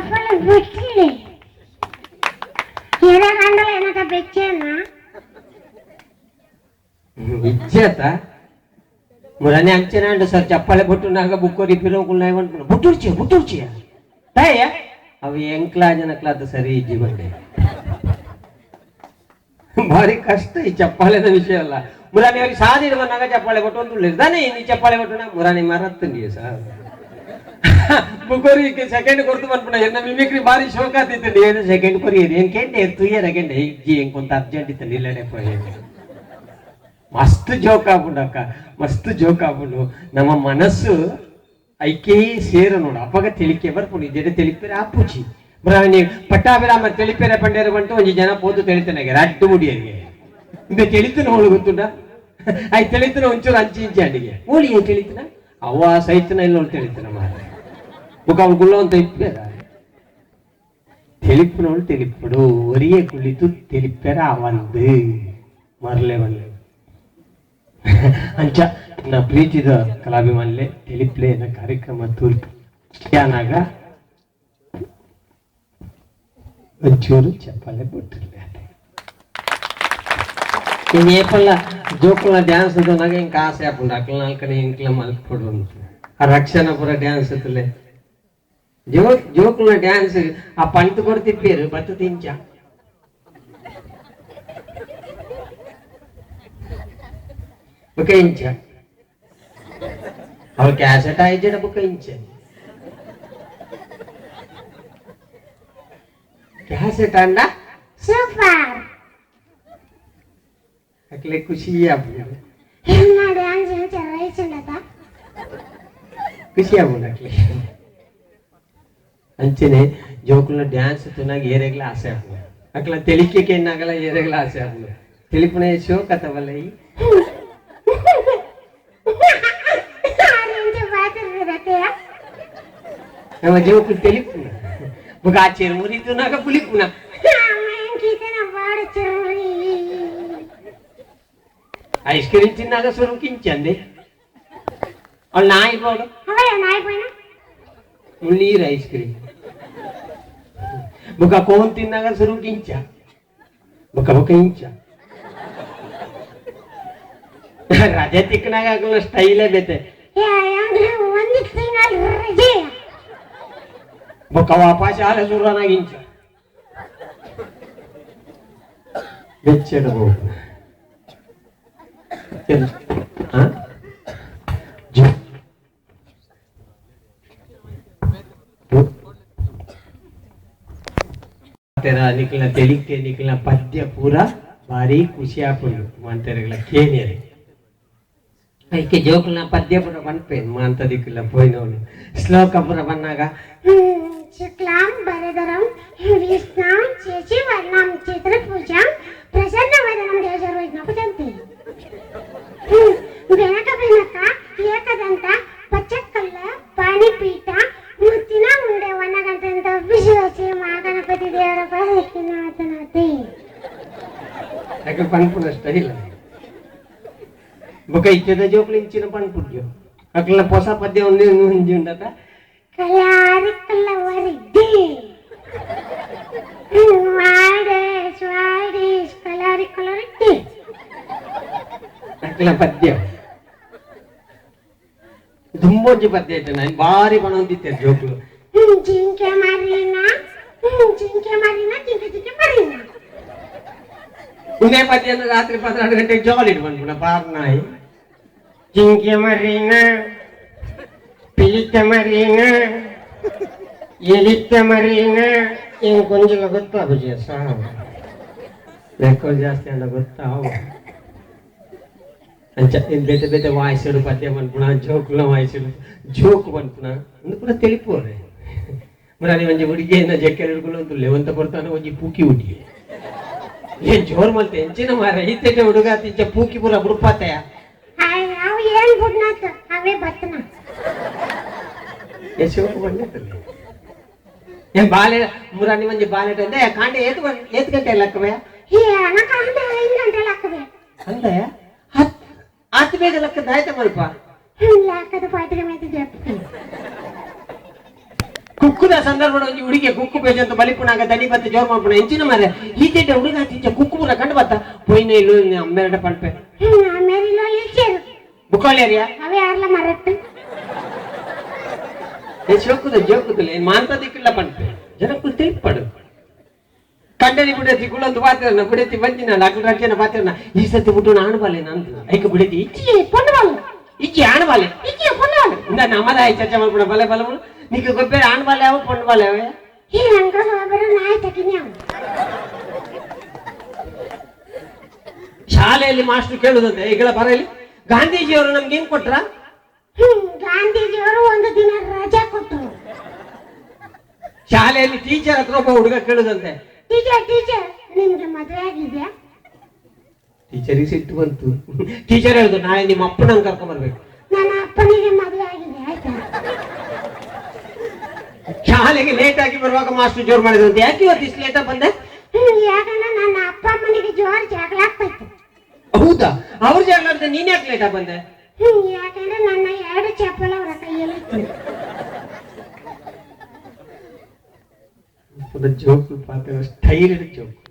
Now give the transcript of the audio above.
ಚಪ್ಪಲಿ ಬಿಟ್ಲಿ ಎಡಗಂಡಲ ಏನಕ ಬೆಚ್ಚೇನ ఇచ్చేత మురని అంచనా అండి సార్ చెప్పాలి బుట్టున్నాక బుక్కోరి పిరోకులు ఏమంటున్నా బుట్టుర్చి ತಾಯ ಅವು ಎಂಕ್ಲಾ ಜನಕ್ಲಾದ ಸರಿ ಇಜ್ಜಿಬಂಡೆ ಭಾರಿ ಕಷ್ಟ ಈ ಚಪ್ಪಾಳೆದ ವಿಷಯ ಅಲ್ಲ ಮುರಾನಿ ಅವ್ರಿಗೆ ಸಾಧಿ ಬಂದಾಗ ಚಪ್ಪಾಳೆ ಕೊಟ್ಟು ಒಂದು ಇರ್ದಾನೆ ನೀ ಚಪ್ಪಾಳೆ ಕೊಟ್ಟು ಮುರಾನಿ ಮರತ್ತಂಡಿ ಸರ್ ಬುಕ್ಕೋರಿಗೆ ಸೆಕೆಂಡ್ ಕೊಡ್ತು ಬಂದ್ಬಿಡ ಎನ್ನ ಮಿಮಿಕ್ರಿ ಭಾರಿ ಶೋಕ ಆತಿತ್ತು ಏನು ಸೆಕೆಂಡ್ ಕೊರಿ ಏನ್ ಕೇಂಡೆ ತುಯ್ಯ ಸೆಕೆಂಡ್ ಇಜ್ಜಿ ಹೆಂಗ್ ಕೊಂತ ಅರ್ಜೆಂಟ್ ಇತ್ತು ನಿಲ್ಲಡೆ ಪೋಯ್ ಮಸ್ತ್ ಜೋಕ್ ಆಗ್ಬಿಡಕ್ಕ ಮಸ್ತ್ ಜೋಕ್ ಆಗ್ಬಿಡು ನಮ್ಮ ಮನಸ್ಸು ಐಕೇ ಸೇರು ನೋಡು ಅಪ್ಪಗ ತಿಳಿಕೆ ಬರ್ಪುಡು ಜಡೆ ತಿಳಿಪೇರೆ ಆಪುಚಿ ಬ್ರಾಣಿ ಪಟ್ಟಾಭಿರಾಮ ತಿಳಿಪೇರೆ ಪಂಡೇರು ಬಂಟು ಒಂಜಿ ಜನ ಪೋದು ತಿಳಿತಾನಾಗೆ ಅಡ್ಡು ಮುಡಿಯರಿಗೆ ಇಂದ ತಿಳಿತನ ಹೋಳು ಗೊತ್ತುಂಡ ಆಯ್ ತಿಳಿತನ ಒಂಚೂರು ಅಂಚಿ ಇಂಚಿ ಅಡಿಗೆ ಹೋಳಿ ಏನ್ ತಿಳಿತನ ಅವ್ವ ಸೈತನ ಇಲ್ಲ ತಿಳಿತನ ಮಾರ ಮುಖ ಅವ್ಳು ಗುಳ್ಳ ಅಂತ ಇಪ್ಪೇರ ತಿಳಿಪಿನೋಳು ತಿಳಿಪಡು ಒರಿಯೇ ಕುಳಿತು ತಿಳಿಪೇರ ಅವಂದು ಮರಲೆ ಬರಲೆ ಅಂಚ ನಾ ಪ್ರೀತಿದ ಕಲಾಭಿಮಾನಿಲೆ ತಿಳಿಪ್ಲೆ ಎನ್ನ ಕಾರ್ಯಕ್ರಮ ತೂರ್ಪು ಯಾನಾಗ ಒಂಚೂರು ಚಪ್ಪಾಳೆ ಬಿಟ್ಟಿರ್ಲಿ ಇನ್ನು ಏಪಲ್ಲ ಜೋಕುಲ ಡ್ಯಾನ್ಸ್ ಅದಾಗ ಹಿಂಗೆ ಕಾಸೆ ಹಾಕೊಂಡು ಅಕ್ಲ ನಾಲ್ಕನೇ ಇಂಕ್ಲ ಮಲ್ಕೊಡು ಅಂತ ಆ ರಕ್ಷಣಾ ಪುರ ಡ್ಯಾನ್ಸ್ ಅತ್ತಲೆ ಜೋಕುಲ ಡ್ಯಾನ್ಸ್ ಆ ಪಂಟ್ ಕೊಡ್ತಿಪ್ಪೇರು ಬತ್ತು ತಿಂಚ ಬುಕ್ಕ ಇಂಚ ಅವ್ರ ಕ್ಯಾಸೆಟ್ ಆಯ್ಜಡ ಬುಕ್ಕ ಇಂಚ ಕ್ಯಾಸೆಟ್ ಅಂಡ ಸೂಪರ್ ಅಕ್ಲೆ ಖುಷಿ ಆಗ್ಬೋದು ಹೆಣ್ಣ ಡ್ಯಾನ್ಸ್ ಚಲಾಯಿಸುಂಡತ ಖುಷಿ ಆಗ್ಬೋದು ಅಕ್ಲೆ ಅಂಚನೆ ಜೋಕುಲ ಡ್ಯಾನ್ಸ್ ತುನಾಗ ಏರೆಗ್ಲ ಆಸೆ ಆಗ್ಬೋದು ಅಕ್ಲ ತೆಲಿಕೆ ಏನಾಗಲ್ಲ ಏರೆಗ್ಲ ಆಸೆ ಆಗ್ಬೋದು ತಿಳಿಪುಣ ಶೋಕ್ ಅಥವಾ ಈ ನಮ್ಮ ಜೋಕು ತಿಳಿಪುಣ ಬುಗ ಆ ಚೆರ್ಮುರಿ ತುನಾಗ ಪುಲಿಪುಣ ಐಸ್ ಕ್ರೀಮ್ ತಿನ್ನಾಗ ಸುರು ಕಿಂಚಂದೆ ಅವಳು ನಾಯಿ ಬೋಡು ಮುಳ್ಳೀರು ಐಸ್ ಕ್ರೀಮ್ ಬುಕ ಕೋನ್ ತಿನ್ನಾಗ ಸುರು ಕಿಂಚ ಬುಕ ಬುಕ ಇಂಚ ರಜೆ ತಿಕ್ಕನಾಗ ಆಗಲ್ಲ ಸ್ಟೈಲೇ ಬೇತೆ ಬುಕ ವಾಪಸ್ ಆಲೆ ಸುರನಾಗ ಇಂಚ ಬೆಚ್ಚಡಬಹುದು निकलना तेलिके निकलना पद्य पूरा भारी खुशिया पुल्लु मांतेरगला केनेरे ಐಕೆ ಜೋಕುಲ್ನ ಪದ್ಯ ಪುರ ಬನ್ಪೇನು ಮಾಂತ ದಿಕ್ಕಿಲ್ಲ ಪೋಯ್ನವನು ಶ್ಲೋಕ ಪುರ ಬನ್ನಾಗ ಶುಕ್ಲಾಂ ಬರದರಂ ವಿಷ್ಣಾಂ ಚೇಚಿ ವರ್ಣಾಂ ಚಿತ್ರಪೂಜಾಂ ಪ್ರಸನ್ನ ವದನಂ ದೇವಸರ್ವಜ್ಞಪದಂತೆ ಬೆನಕ ಬೆನಕ ಏಕದಂತ ಪಚ್ಚಕ್ಕಲ್ಲ ಪಾಣಿಪೀಠ ಮುತ್ತಿನ ಉಂಡೆ ವನಗಂಟಂತ ವಿಶ್ವಾಸಿ ಮಹಾಗಣಪತಿ ದೇವರ ಪಾದಕಿನಾಥನಾಥೆ ಯಾಕೆ ಪನ್ಪುನ ಸ್ಟೈಲ್ ಬುಕ ಇಚ್ಚದ ಜೋಕ್ಲಿ ಇಂಚಿನ ಪನ್ಪುಡ್ಯೋ ಅಕ್ಲ ಹೊಸ ಪದ್ಯ ಒಂದೇ ಮುಂಜಿ ಉಂಡತ ಕಲಾರಿ ಕಲ್ಲವರಿದ್ದಿ ಮಾಡೆ ಸ್ವಾಡಿ ಕಲಾರಿ ಕಲರಿದ್ದಿ ಅಕ್ಲ ಪದ್ಯ ದುಂಬೊಂಜಿ ಪದ್ಯ ಐತೆ ನಾನು ಭಾರಿ ಬಣಂದಿತ್ತೆ ಜೋಕ್ಲು ಜಿಂಕೆ ಮರಿನ ಜಿಂಕೆ ಮರಿನ ಉದೇ ಪದ್ಯ ರಾತ್ರಿ 12 ಗಂಟೆಗೆ ಜೋಲಿ ಬಂದ್ಬಿಡ ಪಾರ್ನಾಯಿ ಜಿಂಕೆ ಮರಿನ ಪಿಲಿತ ಮರಿನ ಎಲಿತ ಮರಿನ ಏನು ಕೊಂಚಲ ಗೊತ್ತಾ ಬುಜಿ ಲೆಕ್ಕ ಜಾಸ್ತಿ ಅಲ್ಲ ಗೊತ್ತಾ ಅಂಚ ಬೇತೆ ಬೇತೆ ವಾಯ್ಸಡು ಪದ್ಯ ಬಂದ್ಪುಣ ಜೋಕ್ಲ ವಾಯ್ಸಡು ಜೋಕ್ ಬಂದ್ಪುಣ ಒಂದು ಕೂಡ ತಿಳಿಪೋರೆ ಮರಾನಿ ಒಂಜಿ ಹುಡುಗಿಯನ್ನ ಜಕ್ಕೆರೆ ಹಿಡ್ಕೊಂಡು ಒಂದು ಲೆವಂತ ಬರ್ತಾನೆ ಒಂಜಿ ಪೂಕಿ ಹುಡುಗಿ ಏನ್ ಜೋರ್ ಮಲ್ತೆ ಎಂಚಿನ ಮಾರ ಈತೆಗೆ ಹುಡುಗ ತಿಂಚ ಪೂಕಿ ಪುರ ಬುಡ್ಪಾತಯ ಅವು ಏನ್ ಬುಡ್ನಾತ ಅವೇ ಬತ್ತನ ಯಶೋಕ ಬಂದಿತ್ತಲ್ಲ ಏನ್ ಬಾಲೆ ಮುರಾನಿ ಮಂಜಿ ಬಾಲೆ ತಂದೆ ಕಾಂಡೆ ಏತ್ ಗಂಟೆ ಲಕ್ಕವೆ ಏ ಅನ ಕಾಂಡೆ 5 ಗಂಟೆ ಲಕ್ಕವೆ ಅಂದೆ ಆತ್ ಬೇಗ ಲಕ್ಕದ ಆಯ್ತ ಮಲ್ಪ ಲಕ್ಕದ ಪಾತ್ರೆ ಮೇಲೆ ಜಪ್ಪ ಕುಕ್ಕುದ ಸಂದರ್ಭ ಒಂಜಿ ಹುಡುಗಿ ಕುಕ್ಕು ಪೇಜ್ ಅಂತ ಬಲಿಪುನಾಗ ದನಿ ಬತ್ತ ಜೋರ್ ಮಾಡ್ಪುಣ ಎಂಚಿನ ಮಾರೆ ಈಚೆ ಹುಡುಗ ತಿಂಚ ಕುಕ್ಕು ಪುರ ಕಂಡು ಬತ್ತ ಪೊಯ್ನ ಇಲ್ಲು ಅಮ್ಮೆರಡ ಪಲ್ಪೆ ಆಮೇಲೆ ಇಳ್ಚೇರು ಬುಕ್ಕಾಳಿಯರಿಯಾ ಅವೇ ಯಾರ್ಲ ಮರಟ್ಟು ಜೋಕುದಿಲ್ಲ ಮಾಂತ ದಿಕ್ಕಿಲ್ಲ ಪಂಪೆ ಜನಕ್ಕೂ ತಿಳ್ಪಡು ಕಂಡರಿ ಬಿಡತಿ ಕುಳಂದು ಪಾತ್ರನ ಬಿಡತಿ ಬಂದಿನ ಅಕ್ಲ ರಕ್ಷಣ ಪಾತ್ರನ ಈ ಸತಿ ಬಿಟ್ಟು ಆಣಬಾಲೆ ನಂದು ಐಕ ಬಿಡತಿ ಇಚ್ಚಿ ಪೊಂಡವಾಲು ಇಚ್ಚಿ ಆಣಬಾಲೆ ಇಚ್ಚಿ ಪೊಂಡವಾಲು ಇಂದ ನಮ್ಮದ ಚರ್ಚೆ ಮಾಡ್ಬಿಡ ಬಲೆ ಬಲ ನೀನು ಗೊಬ್ಬರ ಆಣಬಾಲೆ ಯಾವ ಪೊಂಡಬಾಲೆ ಅವ ಈ ಹಂಗ ಒಬ್ಬರು ನಾಯಿ ತಗಿನಿ ಅವ ಶಾಲೆಯಲ್ಲಿ ಮಾಸ್ಟರ್ ಕೇಳುದಂತೆ ಈಗಳ ಬರಲಿ ಗಾಂಧೀಜಿಯವರು ನಮ್ಗೆ ಏನ್ ಕೊಟ್ರ ಗಾಂಧೀಜಿಯವರು ಒಂದು ದಿನ ರಜಾ ಕೊಟ್ಟರು ಶಾಲೆಯಲ್ಲಿ ಟೀಚರ್ ಹತ್ರ ಒಬ್ಬ ಹುಡುಗ ಕೇಳುದಂತೆ ಟೀಚರ್ ನಿಮ್ಗೆ ಮದುವೆ ಆಗಿದ್ಯಾ ಟೀಚರಿಗೆ ಸಿಟ್ಟು ಬಂತು ಟೀಚರ್ ಹೇಳುದು ನಾಳೆ ನಿಮ್ಮ ಅಪ್ಪನಂಗೆ ಕರ್ಕೊಂಡ್ ಬರ್ಬೇಕು ನನ್ನ ಅಪ್ಪನಿಗೆ ಮದುವೆ ಆಗಿದೆ ಆಯ್ತಾ ಶಾಲೆಗೆ ಲೇಟ್ ಆಗಿ ಬರುವಾಗ ಮಾಸ್ಟರ್ ಜೋರ್ ಮಾಡಿದಂತೆ ಯಾಕೆ ಇವತ್ತು ಇಷ್ಟು ಲೇಟ್ ಬಂದೆ ಯಾಕಂದ್ರೆ ನನ್ನ ಅಪ್ಪ ಅಮ್ಮನಿಗೆ ಜೋರ್ ಜಗಳ ಆಗ್ತೈತೆ ಹೌದಾ ಅವ್ರ ಜಗಳ ನೀನ್ ಯಾಕೆ ಲೇಟ್ ಆಗಿ ಬಂದೆ ಯಾಕಂದ್ರೆ ನನ್ನ 2 ಚಪ್ಪಲ ಅವರ ಕೈಯಲ್ಲಿ ಜೋಕ್ ಪಾತ್ರ ಸ್ಟೈಲ್ ಜೋಕ್